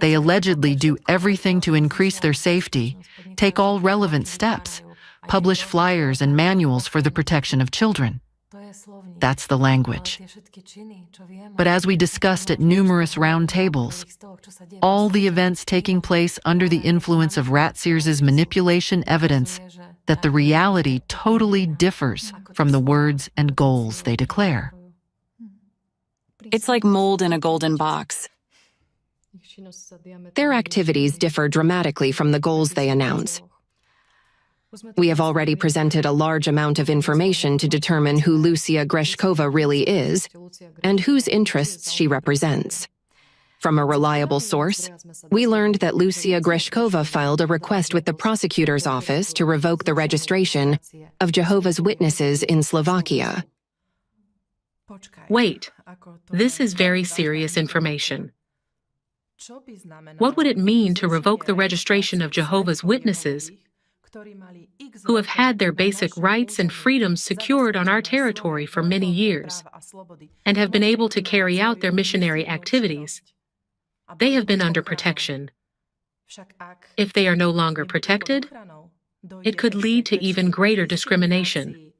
They allegedly do everything to increase their safety, take all relevant steps, publish flyers and manuals for the protection of children. That's the language. But as we discussed at numerous roundtables, all the events taking place under the influence of RACIRS' manipulation evidence that the reality totally differs from the words and goals they declare. It's like mold in a golden box. Their activities differ dramatically from the goals they announce. We have already presented a large amount of information to determine who Lucia Greshkova really is and whose interests she represents. From a reliable source, we learned that Lucia Greshkova filed a request with the prosecutor's office to revoke the registration of Jehovah's Witnesses in Slovakia. Wait, this is very serious information. What would it mean to revoke the registration of Jehovah's Witnesses who have had their basic rights and freedoms secured on our territory for many years and have been able to carry out their missionary activities? They have been under protection. If they are no longer protected, it could lead to even greater discrimination.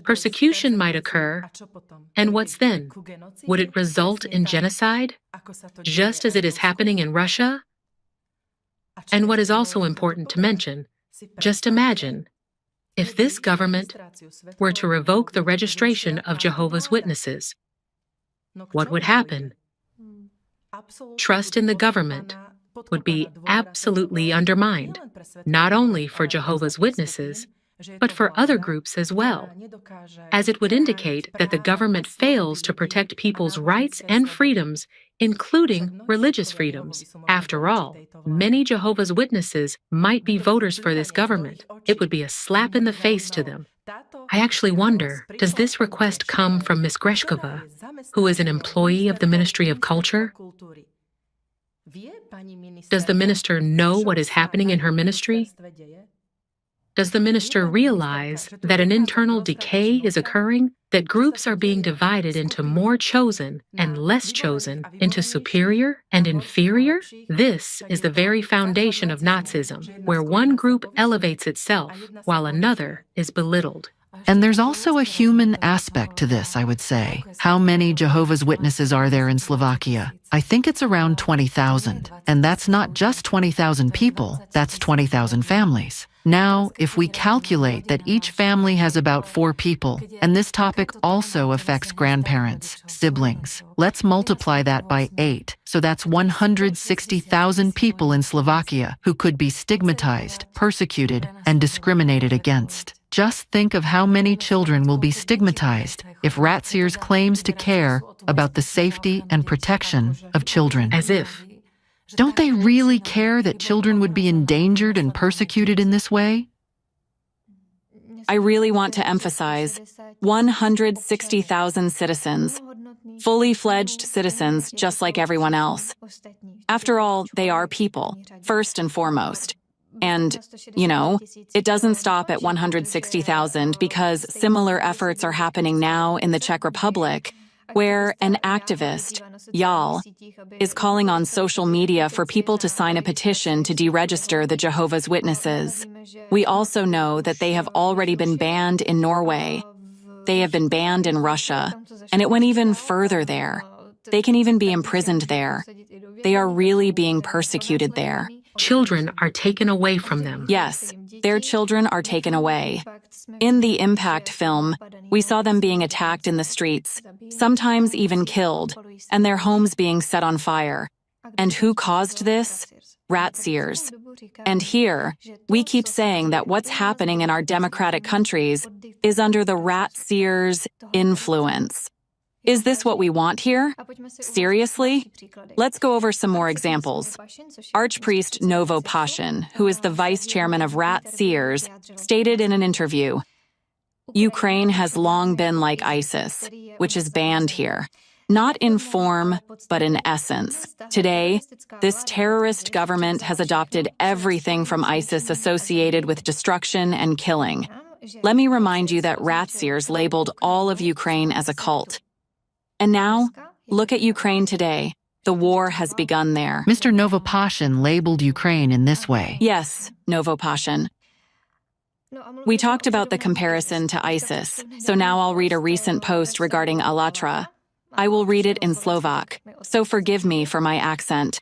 Persecution might occur, and what's then? Would it result in genocide, just as it is happening in Russia? And what is also important to mention, just imagine, if this government were to revoke the registration of Jehovah's Witnesses, what would happen? Trust in the government would be absolutely undermined, not only for Jehovah's Witnesses, but for other groups as well, as it would indicate that the government fails to protect people's rights and freedoms, including religious freedoms. After all, many Jehovah's Witnesses might be voters for this government. It would be a slap in the face to them. I actually wonder, does this request come from Ms. Greshkova, who is an employee of the Ministry of Culture? Does the minister know what is happening in her ministry? Does the minister realize that an internal decay is occurring, that groups are being divided into more chosen and less chosen, into superior and inferior? This is the very foundation of Nazism, where one group elevates itself while another is belittled. And there's also a human aspect to this, I would say. How many Jehovah's Witnesses are there in Slovakia? I think it's around 20,000. And that's not just 20,000 people, that's 20,000 families. Now, if we calculate that each family has about 4 people, and this topic also affects grandparents, siblings, let's multiply that by 8. So that's 160,000 people in Slovakia who could be stigmatized, persecuted, and discriminated against. Just think of how many children will be stigmatized if RACIRS claims to care about the safety and protection of children. As if. Don't they really care that children would be endangered and persecuted in this way? I really want to emphasize 160,000 citizens, fully fledged citizens just like everyone else. After all, they are people, first and foremost. And, it doesn't stop at 160,000 because similar efforts are happening now in the Czech Republic, where an activist, Y'all, is calling on social media for people to sign a petition to deregister the Jehovah's Witnesses. We also know that they have already been banned in Norway. They have been banned in Russia, and it went even further there. They can even be imprisoned there. They are really being persecuted there. Children are taken away from them. Yes, their children are taken away. In the Impact film, we saw them being attacked in the streets, sometimes even killed, and their homes being set on fire. And who caused this? RACIRS. And here, we keep saying that what's happening in our democratic countries is under the RACIRS influence. Is this what we want here? Seriously? Let's go over some more examples. Archpriest Novo Pashin, who is the vice chairman of RACIRS, stated in an interview, "Ukraine has long been like ISIS, which is banned here. Not in form, but in essence. Today, this terrorist government has adopted everything from ISIS associated with destruction and killing. Let me remind you that RACIRS labeled all of Ukraine as a cult. And now, Look at Ukraine today. The war has begun there. Mr. Novopashin labeled Ukraine in this way. Yes, Novopashin. We talked about the comparison to ISIS, so now I'll read a recent post regarding ALLATRA. I will read it in Slovak, so forgive me for my accent.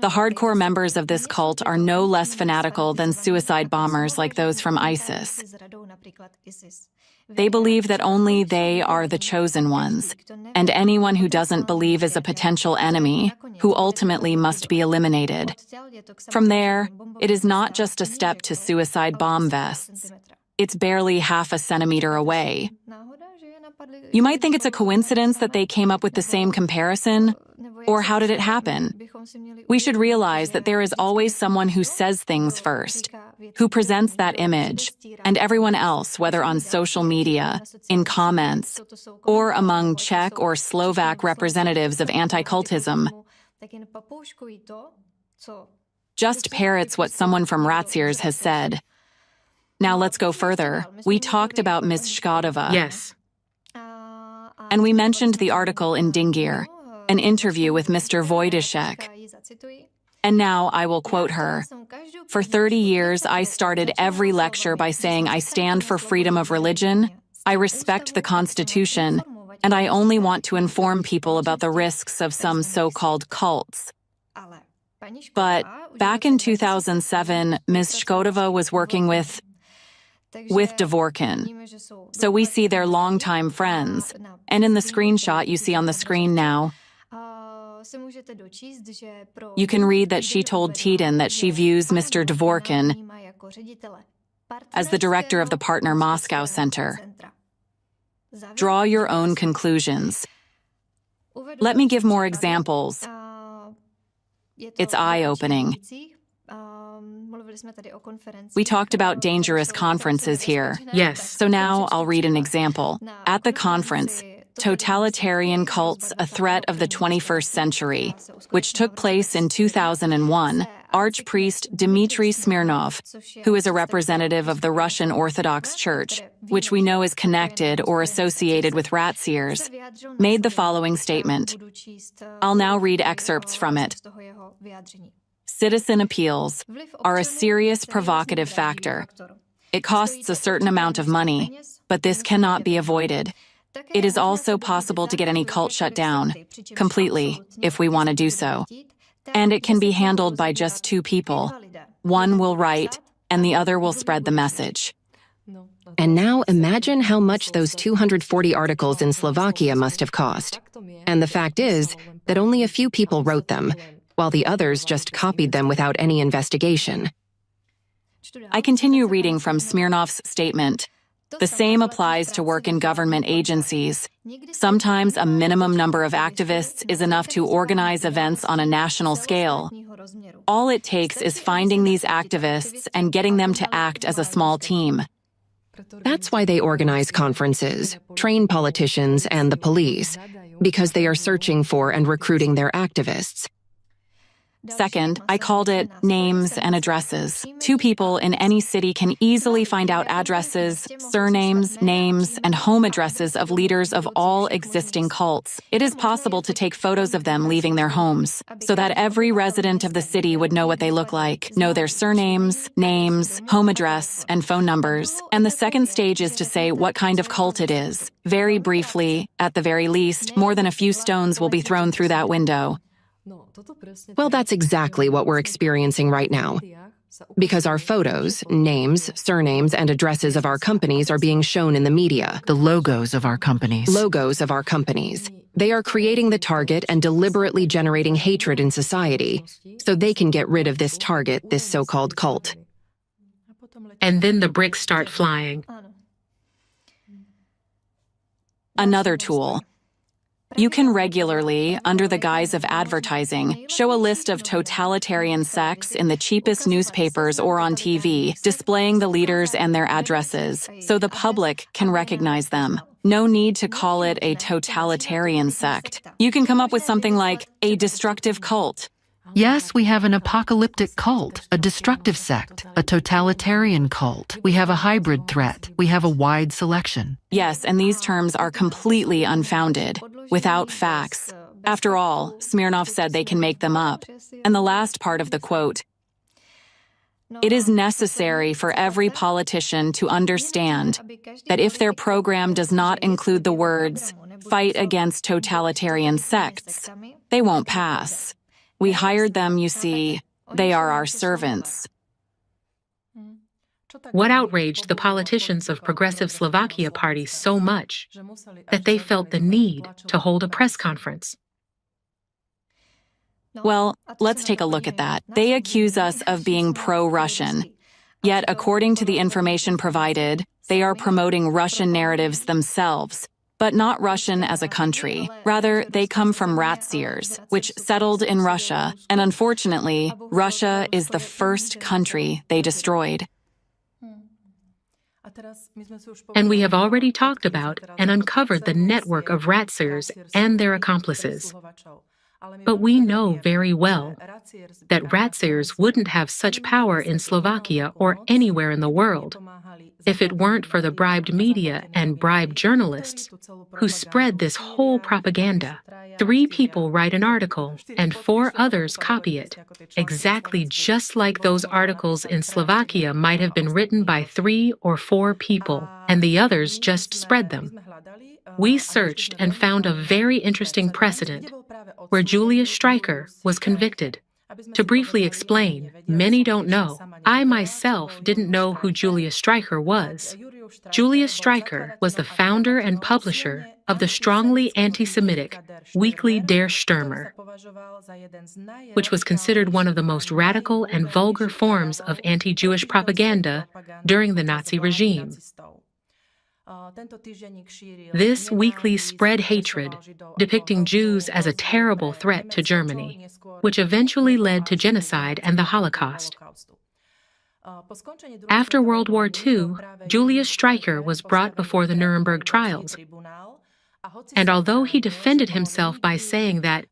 The hardcore members of this cult are no less fanatical than suicide bombers like those from ISIS. They believe that only they are the chosen ones, and anyone who doesn't believe is a potential enemy, who ultimately must be eliminated. From there, it is not just a step to suicide bomb vests. It's barely half a centimeter away. You might think it's a coincidence that they came up with the same comparison, or how did it happen? We should realize that there is always someone who says things first, who presents that image, and everyone else, whether on social media, in comments, or among Czech or Slovak representatives of anti-cultism, just parrots what someone from RACIRS has said. Now let's go further. We talked about Ms. Shkodova. Yes. And we mentioned the article in Dingir, an interview with Mr. Wojciech. And now I will quote her. For 30 years, I started every lecture by saying I stand for freedom of religion, I respect the Constitution, and I only want to inform people about the risks of some so-called cults. But back in 2007, Ms. Shkodova was working with Dvorkin. So we see they're longtime friends. And in the screenshot you see on the screen now, you can read that she told Titan that she views Mr. Dvorkin as the director of the Partner Moscow Center. Draw your own conclusions. Let me give more examples. It's eye-opening. We talked about dangerous conferences here. Yes. So now I'll read an example. At the conference, Totalitarian Cults, a Threat of the 21st Century, which took place in 2001, Archpriest Dmitry Smirnov, who is a representative of the Russian Orthodox Church, which we know is connected or associated with RACIRS, made the following statement. I'll now read excerpts from it. Citizen appeals are a serious provocative factor. It costs a certain amount of money, but this cannot be avoided. It is also possible to get any cult shut down, completely, if we want to do so. And it can be handled by just two people. One will write, and the other will spread the message. And now imagine how much those 240 articles in Slovakia must have cost. And the fact is that only a few people wrote them, while the others just copied them without any investigation. I continue reading from Smirnov's statement. The same applies to work in government agencies. Sometimes a minimum number of activists is enough to organize events on a national scale. All it takes is finding these activists and getting them to act as a small team. That's why they organize conferences, train politicians and the police, because they are searching for and recruiting their activists. Second, I called it names and addresses. Two people in any city can easily find out addresses, surnames, names, and home addresses of leaders of all existing cults. It is possible to take photos of them leaving their homes, so that every resident of the city would know what they look like, know their surnames, names, home address, and phone numbers. And the second stage is to say what kind of cult it is. Very briefly, at the very least, more than a few stones will be thrown through that window. Well, that's exactly what we're experiencing right now. Because our photos, names, surnames, and addresses of our companies are being shown in the media. The logos of our companies. Logos of our companies. They are creating the target and deliberately generating hatred in society, so they can get rid of this target, this so-called cult. And then the bricks start flying. Another tool. You can regularly, under the guise of advertising, show a list of totalitarian sects in the cheapest newspapers or on TV, displaying the leaders and their addresses, so the public can recognize them. No need to call it a totalitarian sect. You can come up with something like a destructive cult, Yes, we have an apocalyptic cult, a destructive sect, a totalitarian cult. We have a hybrid threat. We have a wide selection. Yes, and these terms are completely unfounded, without facts. After all, Smirnov said they can make them up. And the last part of the quote, "It is necessary for every politician to understand that if their program does not include the words, 'fight against totalitarian sects,' they won't pass. We hired them, you see. They are our servants." What outraged the politicians of Progressive Slovakia Party so much that they felt the need to hold a press conference? Well, let's take a look at that. They accuse us of being pro-Russian. Yet, according to the information provided, they are promoting Russian narratives themselves, but not Russian as a country. Rather, they come from RACIRS, which settled in Russia, and unfortunately, Russia is the first country they destroyed. And we have already talked about and uncovered the network of RACIRS and their accomplices. But we know very well that RACIRS wouldn't have such power in Slovakia or anywhere in the world if it weren't for the bribed media and bribed journalists who spread this whole propaganda. 3 people write an article and 4 others copy it, exactly just like those articles in Slovakia might have been written by 3 or 4 people, and the others just spread them. We searched and found a very interesting precedent where Julius Streicher was convicted. To briefly explain, many don't know. I myself didn't know who Julius Streicher was. Julius Streicher was the founder and publisher of the strongly anti-Semitic weekly Der Stürmer, which was considered one of the most radical and vulgar forms of anti-Jewish propaganda during the Nazi regime. This weekly spread hatred, depicting Jews as a terrible threat to Germany, which eventually led to genocide and the Holocaust. After World War II, Julius Streicher was brought before the Nuremberg trials, and although he defended himself by saying that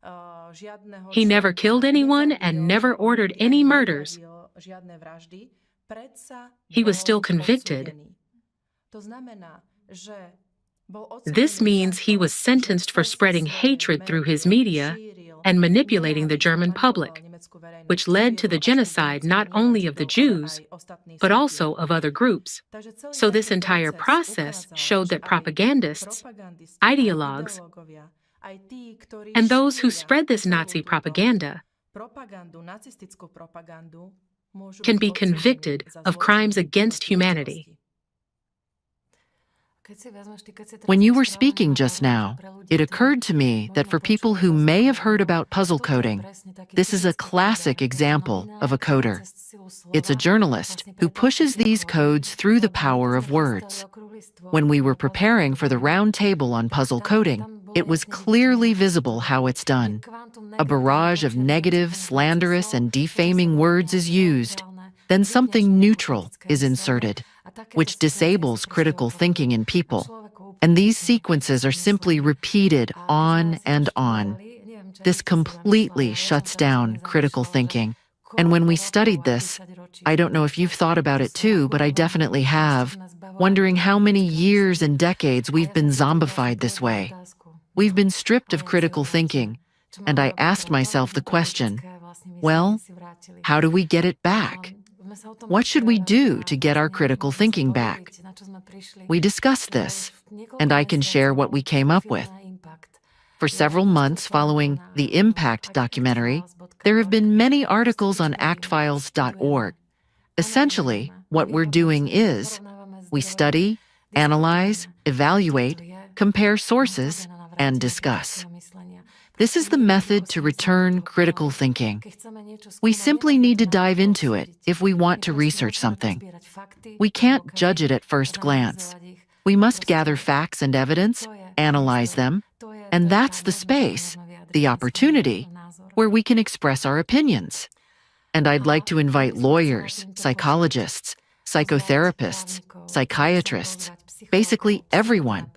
he never killed anyone and never ordered any murders, he was still convicted. This means he was sentenced for spreading hatred through his media and manipulating the German public, which led to the genocide not only of the Jews, but also of other groups. So this entire process showed that propagandists, ideologues, and those who spread this Nazi propaganda can be convicted of crimes against humanity. When you were speaking just now, it occurred to me that for people who may have heard about puzzle coding, this is a classic example of a coder. It's a journalist who pushes these codes through the power of words. When we were preparing for the round table on puzzle coding, it was clearly visible how it's done. A barrage of negative, slanderous, and defaming words is used. Then something neutral is inserted, which disables critical thinking in people. And these sequences are simply repeated on and on. This completely shuts down critical thinking. And when we studied this, I don't know if you've thought about it too, but I definitely have, wondering how many years and decades we've been zombified this way. We've been stripped of critical thinking, and I asked myself the question, well, how do we get it back? What should we do to get our critical thinking back? We discussed this, and I can share what we came up with. For several months following the Impact documentary, there have been many articles on actfiles.org. Essentially, what we're doing is, we study, analyze, evaluate, compare sources, and discuss. This is the method to return critical thinking. We simply need to dive into it if we want to research something. We can't judge it at first glance. We must gather facts and evidence, analyze them, and that's the space, the opportunity, where we can express our opinions. And I'd like to invite lawyers, psychologists, psychotherapists, psychiatrists, basically everyone.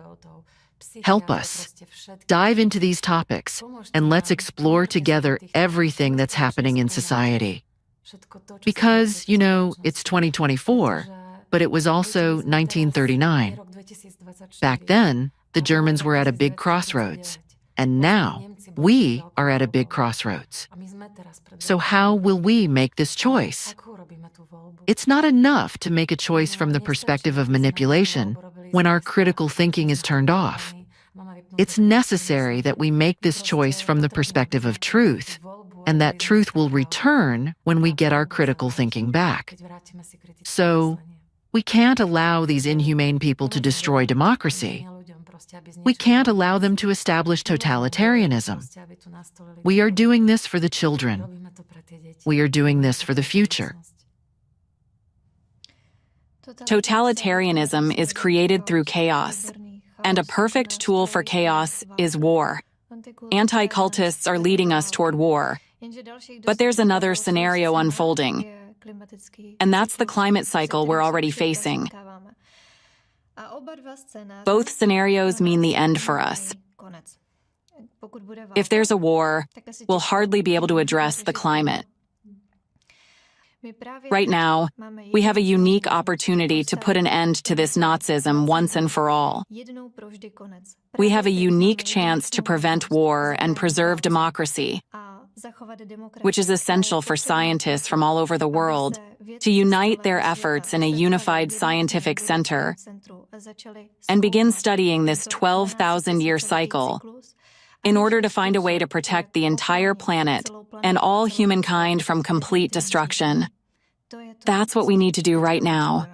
Help us. Dive into these topics, and let's explore together everything that's happening in society. Because, it's 2024, but it was also 1939. Back then, the Germans were at a big crossroads, and now we are at a big crossroads. So how will we make this choice? It's not enough to make a choice from the perspective of manipulation when our critical thinking is turned off. It's necessary that we make this choice from the perspective of truth, and that truth will return when we get our critical thinking back. So, we can't allow these inhumane people to destroy democracy. We can't allow them to establish totalitarianism. We are doing this for the children. We are doing this for the future. Totalitarianism is created through chaos, and a perfect tool for chaos is war. Anti-cultists are leading us toward war. But there's another scenario unfolding, and that's the climate cycle we're already facing. Both scenarios mean the end for us. If there's a war, we'll hardly be able to address the climate. Right now, we have a unique opportunity to put an end to this Nazism once and for all. We have a unique chance to prevent war and preserve democracy, which is essential for scientists from all over the world to unite their efforts in a unified scientific center and begin studying this 12,000-year cycle in order to find a way to protect the entire planet and all humankind from complete destruction. That's what we need to do right now.